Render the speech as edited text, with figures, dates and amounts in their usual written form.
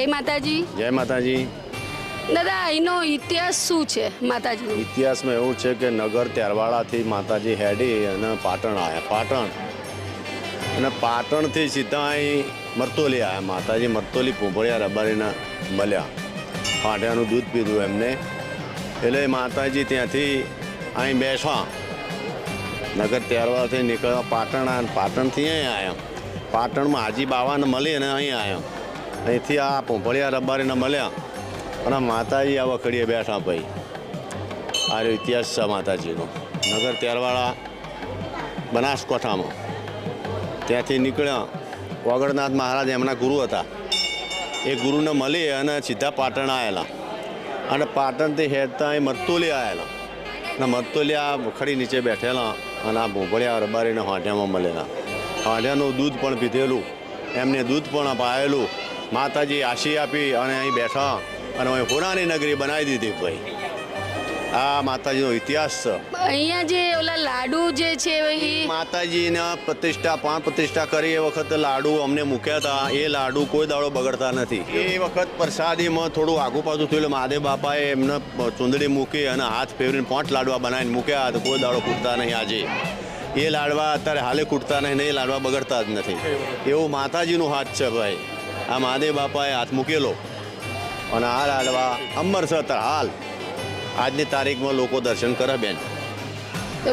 જય માતાજી। જય માતાજી। દાદા અહીંનો ઇતિહાસ શું છે માતાજીનો? ઇતિહાસમાં એવું છે કે નગર ત્યારવાળાથી માતાજી હેડી અને પાટણ આવ્યા। પાટણ અને પાટણથી સીધા અહીં મરતોલી આવ્યા। માતાજી મરતોલી પૂંભળિયા રબારીના મળ્યા, ફાંટ્યાનું દૂધ પીધું એમને, એટલે માતાજી ત્યાંથી અહીં બેઠા। નગર ત્યારવાળાથી નીકળ્યા પાટણ, પાટણથી અહીં આવ્યા। પાટણમાં હાજી બાવાને મળી અને અહીં આવ્યા। અહીંથી આ પૂંભળિયા રબારીને મળ્યા અને માતાજી આ વખડીએ બેઠા। ભાઈ આ ઇતિહાસ છે માતાજીનો। નગર ત્યારવાળા બનાસકાંઠામાં ત્યાંથી નીકળ્યા। વગડનાથ મહારાજ એમના ગુરુ હતા, એ ગુરુને મળી અને સીધા પાટણ આવેલા અને પાટણથી હેડતા અહીં મરતોલી આવેલા અને મરતોલી આ વખડી નીચે બેઠેલા અને આ ભૂંભળિયા રબારીને હાંઠિયામાં મળેલા। હાંઠિયાનું દૂધ પણ પીધેલું, એમને દૂધ પણ અપાયેલું। માતાજી આશી આપી અને અહીં બેઠા અને અહીં હોનાની નગરી બનાવી દીધી। ભાઈ આ માતાજીનો ઇતિહાસ છે। અહીંયા જે ઓલા લાડુ જે છે એ માતાજીના પ્રતિષ્ઠા, પ્રાણ પ્રતિષ્ઠા કરી એ વખતે લાડુ અમને મૂક્યા હતા। એ લાડુ કોઈ દાડો બગડતા નથી। એ વખત પ્રસાદીમાં થોડું આગું પાછું થયું, મહાદેવ બાપાએ એમને ચૂંદડી મૂકી અને હાથ ફેરવીને 5 લાડવા બનાવીને મૂક્યા તો કોઈ દાડો ખૂટતા નહીં। આજે એ લાડવા અત્યારે હાલે ખૂટતા નહીં ને એ લાડવા બગડતા જ નથી। એવું માતાજીનું હાથ છે ભાઈ। આ મહાદેવ બાપાએ હાથ મૂકેલો અને આ લાડવા અમર છે। હાલ આજની તારીખમાં લોકો દર્શન કરે બેન।